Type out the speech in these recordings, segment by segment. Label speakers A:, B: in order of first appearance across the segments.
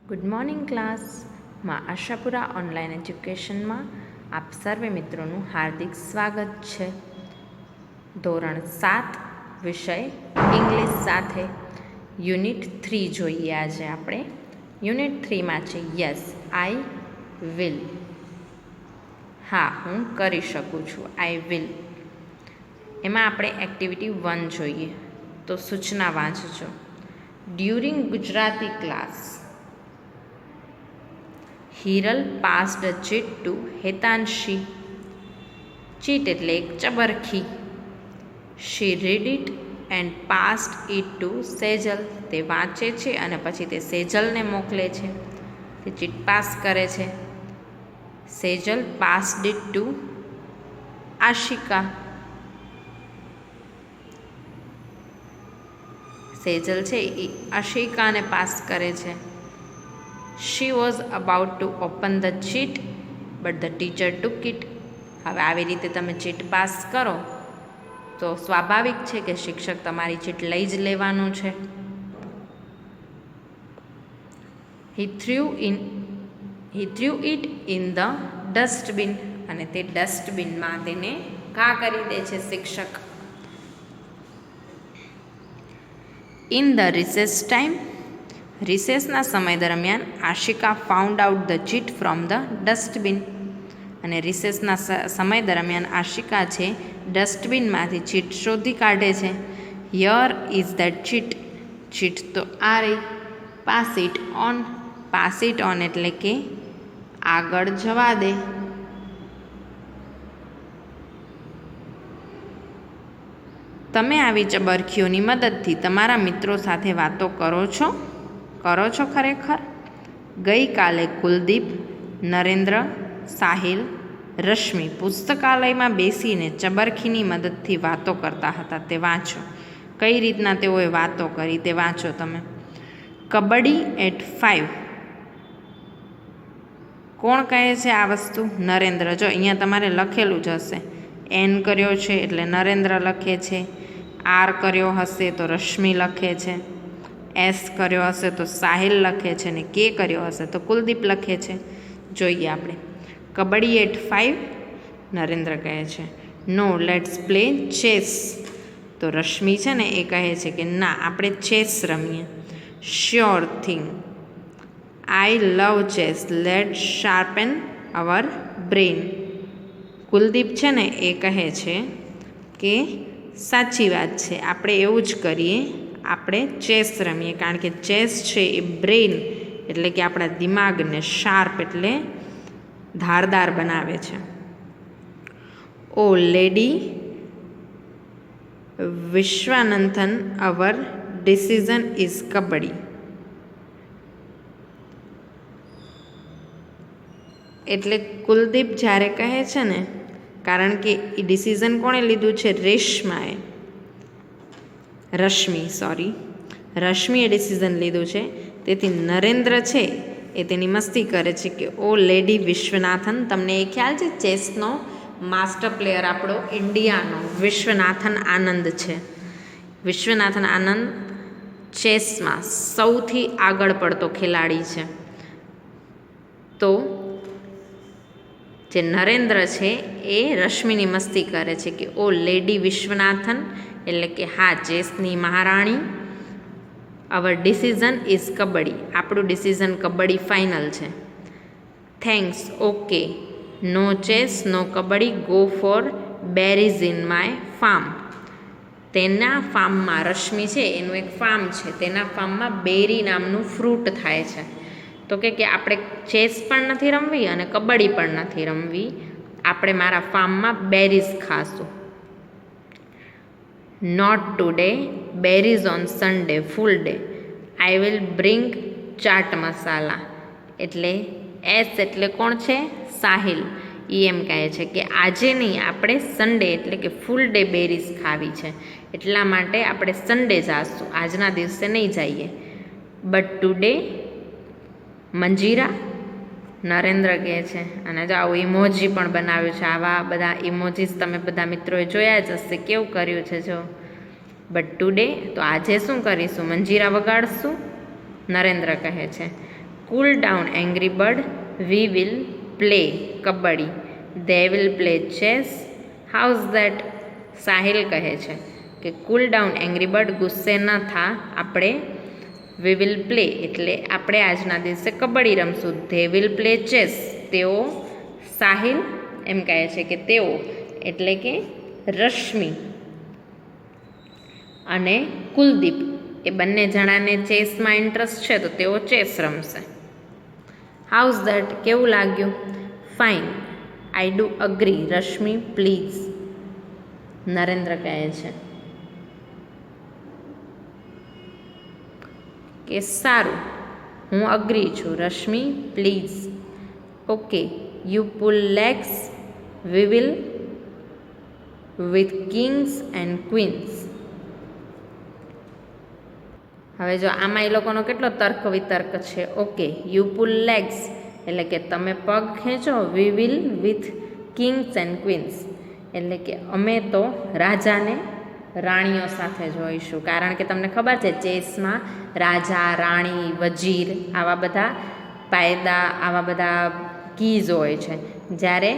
A: Good morning class માં Ashapura online એજ્યુકેશનમાં આપ સર્વે મિત્રોનું હાર્દિક સ્વાગત છે. ધોરણ 7 વિષય ઇંગ્લિશ સાથે યુનિટ 3 જોઈએ. આજે આપણે યુનિટ 3માં છે યસ આઈ વિલ. હા, હું કરી શકું છું. I will. એમાં આપણે એક્ટિવિટી 1 જોઈએ. તો સૂચના વાંચજો. During Gujarati class Hiral passed a cheat to Hetanshi. Cheat એટલે એક ચબરખી. She read it and passed it to Sejal. તે વાંચે છે અને પછી તે સેજલને મોકલે છે. તે ચીટ પાસ કરે છે. Sejal passed it to Ashika. Sejal છે એ આશિકાને પાસ કરે છે. She was about to open the cheat, but the teacher took it. હવે આવી રીતે તમે ચીટ પાસ કરો તો સ્વાભાવિક છે કે શિક્ષક તમારી ચીટ લઈ જ લેવાનું છે. He threw it in the dustbin. અને તે ડસ્ટબિનમાં તેને ઘા કરી દે છે શિક્ષક. In the recess time, રિસેસના સમય દરમિયાન Ashika found out the cheat from the dustbin. અને રિસેસના સમય દરમિયાન આશિકા છે ડસ્ટબિનમાંથી ચીટ શોધી કાઢે છે. Here is the chit. Chit તો આ રહી. Pass it on. Pass it on એટલે કે આગળ જવા દે. તમે આવી ચબરખીઓની મદદથી તમારા મિત્રો સાથે વાતો કરો છો ખરેખર? ગઈકાલે કુલદીપ, નરેન્દ્ર, સાહિલ, રશ્મિ પુસ્તકાલયમાં બેસીને ચબરખીની મદદથી વાતો કરતા હતા. તે વાંચો. કઈ રીતના તેઓએ વાતો કરી તે વાંચો તમે. કબડ્ડી એટ 5. કોણ કહે છે આ વસ્તુ? નરેન્દ્ર. જો અહીંયા તમારે લખેલું જ હશે. એન કર્યો છે એટલે નરેન્દ્ર લખે છે. આર કર્યો હશે તો રશ્મિ લખે છે. એસ કર્યો હશે તો સાહિલ લખે છે. ને કે કર્યો હશે તો કુલદીપ લખે છે. જોઈએ આપણે. કબડ્ડી એટ 5. નરેન્દ્ર કહે છે નો લેટ્સ પ્લે ચેસ. તો રશ્મિ છે ને એ કહે છે કે ના, આપણે ચેસ રમીએ. Sure thing. I love chess. Let's sharpen our brain. Kuldeep છે ને એ કહે છે કે સાચી વાત છે, આપણે એવું જ કરીએ. આપણે ચેસ રમીએ, કારણ કે ચેસ છે એ બ્રેઇન એટલે કે આપણા દિમાગને શાર્પ એટલે ધારદાર બનાવે છે. Oh lady Vishwanathan our decision is kabaddi. એટલે કુલદીપ જ્યારે કહે છે ને, કારણ કે એ ડિસિઝન કોણે લીધું છે? રેશમાએ. રશ્મિએ ડિસિઝન લીધું છે. તેથી નરેન્દ્ર છે એ તેની મસ્તી કરે છે કે ઓ લેડી વિશ્વનાથન. તમને એ ખ્યાલ છે ચેસનો માસ્ટર પ્લેયર આપણો ઇન્ડિયાનો વિશ્વનાથન આનંદ છે. વિશ્વનાથન આનંદ ચેસમાં સૌથી આગળ પડતો ખેલાડી છે. તો જે નરેન્દ્ર છે એ રશ્મિની મસ્તી કરે છે કે ઓ લેડી વિશ્વનાથન એટલે કે હા, ચેસની મહારાણી. Our decision is kabaddi. આપણું ડિસિઝન કબડ્ડી ફાઇનલ છે. Thanks. Okay. No chess no kabaddi. Go for berries in my farm. તેના ફાર્મમાં, રશ્મિ છે એનું એક ફાર્મ છે, તેના ફાર્મમાં બેરી નામનું ફ્રૂટ થાય છે. તો કે આપણે ચેસ પણ નથી રમવી અને કબડ્ડી પણ નથી રમવી, આપણે મારા ફાર્મમાં બેરીઝ ખાશું. Not today. Berries on Sunday full day. I will bring chaat masala. એટલે એસ એટલે કોણ છે? સાહિલ. એ એમ કહે છે કે આજે નહીં, આપણે સન્ડે એટલે કે ફૂલ ડે બેરીઝ ખાવી છે, એટલા માટે આપણે સન્ડે જાશું, આજના દિવસે નહીં જઈએ. બટ ટુડે મંજીરા. નરેન્દ્ર કહે છે. અને જો આવું ઇમોજી પણ બનાવ્યું છે. આવા બધા ઇમોજીસ તમે બધા મિત્રોએ જોયા જ હશે. કેવું કર્યું છે જો. બટ ટુડે તો આજે શું કરીશું? મંજીરા વગાડશું. નરેન્દ્ર કહે છે cool down angry bird, we will play kabaddi, they will play chess, how's that. Sahil કહે છે કે કુલ ડાઉન એંગ્રી બર્ડ, ગુસ્સે ન થા, આપણે વી વિલ પ્લે એટલે આપણે આજના દિવસે કબડ્ડી રમશું. ધે વિલ પ્લે ચેસ, તેઓ, સાહિલ એમ કહે છે કે તેઓ એટલે કે રશ્મિ અને કુલદીપ એ બંને જણાને ચેસમાં ઇન્ટરેસ્ટ છે તો તેઓ ચેસ રમશે. હાઉઝ ધેટ કેવું લાગ્યું? Fine, I do agree, Rashmi please. Narendra કહે છે કે સારું, હું અગ્રી છું, Rashmi please. Okay, you pull legs, we will with kings and queens. હવે જો આમાં એ લોકોનો કેટલો તર્ક વિતર્ક છે. ઓકે, યુ પુલ લેગ્સ એટલે કે તમે પગ ખેંચો, વી will with kings and Queens એટલે કે અમે તો રાજાને રાણીઓ સાથે જોઈશું. કારણ કે તમને ખબર છે ચેસમાં રાજા, રાણી, વજીર આવા બધા કાયદા, આવા બધા કીઝ હોય છે. જ્યારે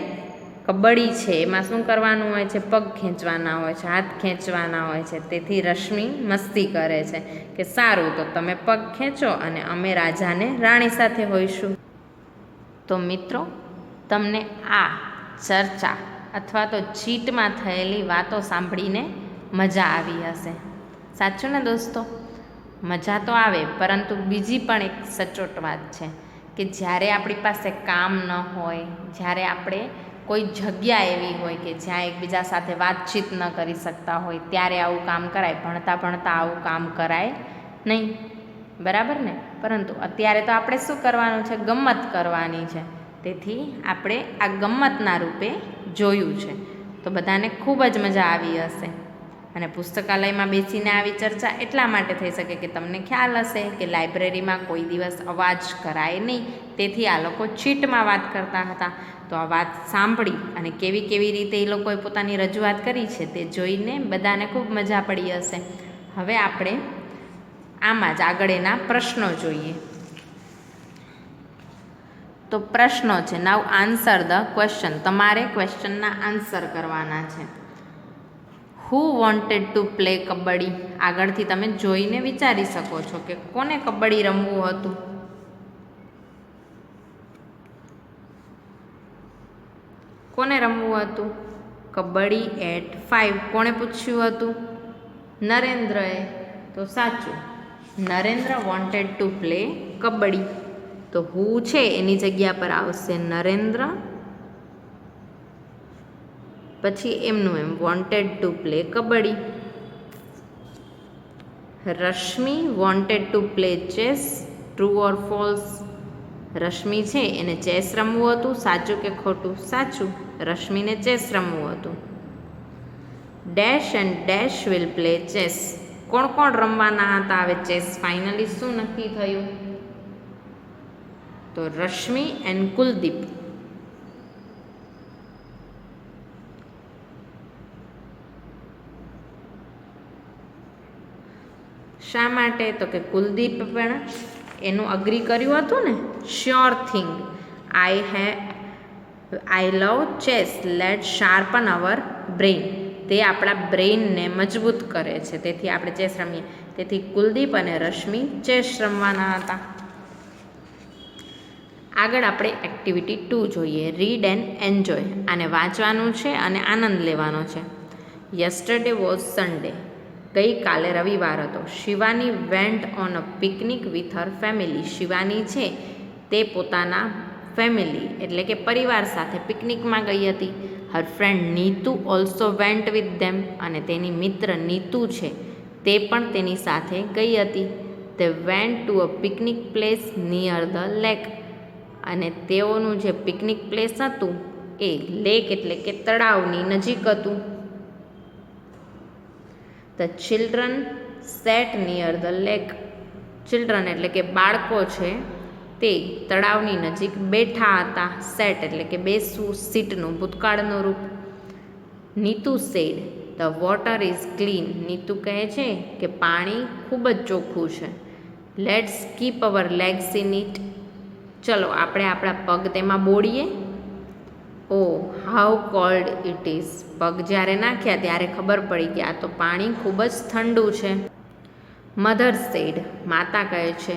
A: કબડ્ડી છે એમાં શું કરવાનું હોય છે? પગ ખેંચવાના હોય છે, હાથ ખેંચવાના હોય છે. તેથી રશ્મિ મસ્તી કરે છે કે સારું, તો તમે પગ ખેંચો અને અમે રાજાને રાણી સાથે હોઈશું. તો મિત્રો, તમને આ ચર્ચા અથવા તો ચીટમાં થયેલી વાતો સાંભળીને મજા આવી હશે. સાચું ને દોસ્તો? મજા તો આવે, પરંતુ બીજી પણ એક સચોટ વાત છે કે જ્યારે આપણી પાસે કામ ન હોય, જ્યારે આપણે કોઈ જગ્યા એવી હોય કે જ્યાં એકબીજા સાથે વાતચીત ન કરી શકતા હોય, ત્યારે આવું કામ કરાય. ભણતા ભણતા આવું કામ કરાય નહીં, બરાબર ને? પરંતુ અત્યારે તો આપણે શું કરવાનું છે? ગમ્મત કરવાની છે. તેથી આપણે આ ગમ્મતના રૂપે જોયું છે. તો બધાને ખૂબ જ મજા આવી હશે. અને પુસ્તકાલયમાં બેસીને આવી ચર્ચા એટલા માટે થઈ શકે કે તમને ખ્યાલ હશે કે લાઇબ્રેરીમાં કોઈ દિવસ અવાજ કરાય નહીં. તેથી આ લોકો ચીટમાં વાત કરતા હતા. તો આ વાત સાંભળી અને કેવી કેવી રીતે એ લોકોએ પોતાની રજૂઆત કરી છે તે જોઈને બધાને ખૂબ મજા પડી હશે. હવે આપણે આમાં જ આગળ એના પ્રશ્નો જોઈએ. તો પ્રશ્નો છે, નાવ આન્સર ધ ક્વેશ્ચન. તમારે ક્વેશ્ચનના આન્સર કરવાના છે. હુ વોન્ટેડ ટુ પ્લે કબડ્ડી? આગળથી તમે જોઈને વિચારી શકો છો કે કોને કબડ્ડી રમવું હતું. કોને રમવું હતું કબડ્ડી એટ 5? કોણે પૂછ્યું હતું? નરેન્દ્રએ. તો સાચું, Narendra wanted to play kabaddi. તો હુ છે એની જગ્યા પર આવશે નરેન્દ્ર, પછી એમનું એમ wanted to play kabaddi. Rashmi wanted to play chess, true or false? Rashmi છે એને ચેસ રમવું હતું, સાચું કે ખોટું? સાચું, રશ્મિને ચેસ રમવું હતું. Dash and dash will play chess. કોણ કોણ રમવાના હતા હવે ચેસ? ફાઇનલી શું નક્કી થયું? તો રશ્મિ એન્ડ કુલદીપ. શા માટે? તો કે કુલદીપ પણ એનું અગ્રી કર્યું હતું ને. Sure thing, I love chess, late શાર્પન our brain. તે આપણા બ્રેઇનને મજબૂત કરે છે, તેથી આપણે ચેસ રમીએ. તેથી કુલદીપ અને રશ્મિ ચેસ રમવાના હતા. આગળ આપણે એક્ટિવિટી 2 જોઈએ, રીડ એન્ડ એન્જોય. આને વાંચવાનું છે અને આનંદ લેવાનો છે. Yesterday was Sunday. ગઈકાલે રવિવાર હતો. Shivani went on a picnic with her family. Shivani છે તે પોતાના ફેમિલી એટલે કે પરિવાર સાથે પિકનિકમાં ગઈ હતી. Her friend Neetu also vent with them. અને તેની મિત્ર નીતુ છે તે પણ તેની સાથે ગઈ હતી. તે went to a picnic place near the lake. અને તેઓનું જે પિકનિક પ્લેસ હતું એ લેક એટલે કે તળાવની નજીક હતું. The children set near the lake. Children એટલે કે બાળકો છે તે તળાવની નજીક બેઠા હતા. સેટ એટલે કે બેસવું, સીટનું ભૂતકાળનું રૂપ. Neetu said the water is clean. Neetu કહે છે કે પાણી ખૂબ જ ચોખ્ખું છે. Let's keep our legs in it. ચલો આપણે આપણા પગ તેમાં બોળીએ. Oh how cold it is. પગ જ્યારે નાખ્યા ત્યારે ખબર પડી કે આ તો પાણી ખૂબ જ ઠંડુ છે. Mother sad. માતા કહે છે,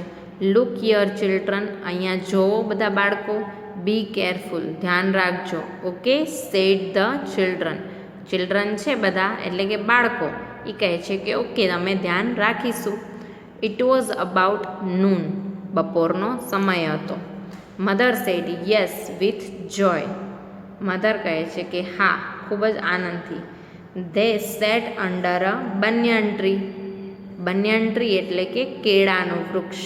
A: લુક યર ચિલ્ડ્રન. અહીંયા જોવો બધા બાળકો. Be careful. ધ્યાન રાખજો. Okay, said the children. Children છે બધા એટલે કે બાળકો. એ કહે છે કે ઓકે અમે ધ્યાન રાખીશું. It was about noon. બપોરનો સમય હતો. Mother said yes with joy. Mother કહે છે કે હા, ખૂબ જ આનંદથી. They sat under a banyan tree. Banyan tree એટલે કે કેળાનું વૃક્ષ.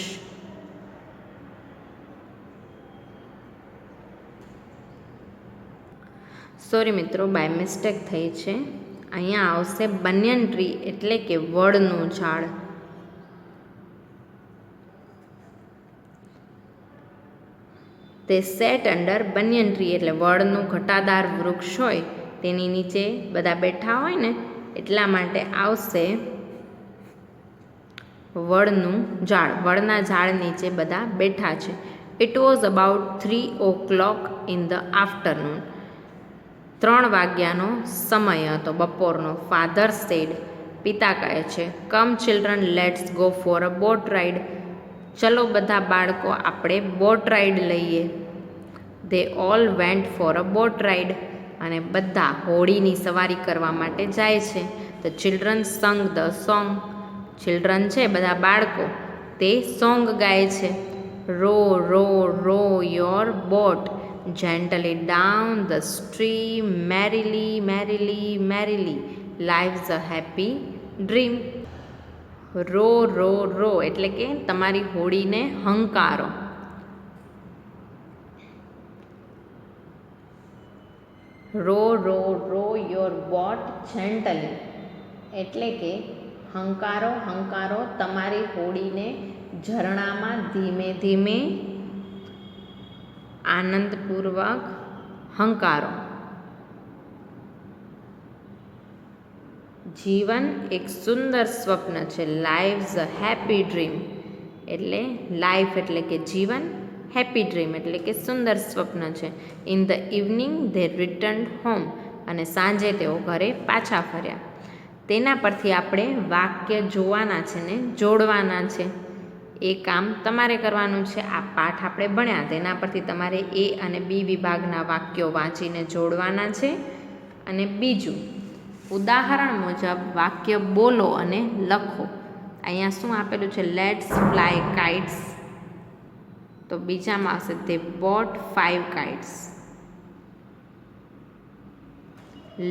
A: સોરી મિત્રો, બાય મિસ્ટેક થઈ છે. અહીંયા આવશે બનિયન ટ્રી એટલે કે વડનું ઝાડ. તે સેટ અંડર બનિયન ટ્રી એટલે વડનું ઘટાદાર વૃક્ષ હોય તેની નીચે બધા બેઠા હોય ને એટલા માટે આવશે વડનું ઝાડ. વડના ઝાડ નીચે બધા બેઠા છે. It was about 3 o'clock in the afternoon. 3 વાગ્યાનો સમય હતો બપોરનો. Father said. પિતા કહે છે, come children let's go for a boat ride. ચલો બધા બાળકો આપણે બોટ રાઇડ લઈએ. They all went for a boat ride. અને બધા હોડીની સવારી કરવા માટે જાય છે. The children sang the song. Children છે બધા બાળકો તે સોંગ ગાય છે. Row row row your boat gently down the stream merrily merrily merrily lives a happy dream. Row row row એટલે કે તમારી હોડીને હંકારો. Row row row your boat gently એટલે કે હંકારો હંકારો તમારી હોડીને ઝરણામાં ધીમે ધીમે આનંદપૂર્વક હંકારો. જીવન એક સુંદર સ્વપ્ન છે. લાઈવ્સ અ હેપી ડ્રીમ એટલે લાઈફ એટલે કે જીવન, હેપી ડ્રીમ એટલે કે સુંદર સ્વપ્ન છે. In the evening they return home. અને સાંજે તેઓ ઘરે પાછા ફર્યા. તેના પરથી આપણે વાક્ય જોવાના છે ને જોડવાના છે. એ કામ તમારે કરવાનું છે. આ પાઠ આપણે ભણ્યા તેના પરથી તમારે એ અને બી વિભાગના વાક્યો વાંચીને જોડવાના છે. અને બીજું, ઉદાહરણ મુજબ વાક્ય બોલો અને લખો. અહીંયા શું આપેલું છે? Let's fly kites. તો બીજામાં આવશે they boat 5 kites.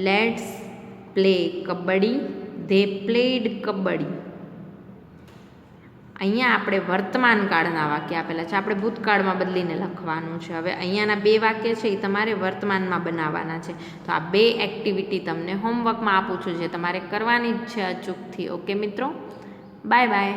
A: Let's play kabaddi. They played kabaddi. અહીંયા આપણે વર્તમાન કાળના વાક્ય આપેલા છે. આપણે ભૂતકાળમાં બદલીને લખવાનું છે. હવે અહીંયાના 2 વાક્ય છે એ તમારે વર્તમાનમાં બનાવવાના છે. તો આ 2 એક્ટિવિટી તમને હોમવર્કમાં આપું છું જે તમારે કરવાની જ છે અચૂકથી. ઓકે મિત્રો, બાય બાય.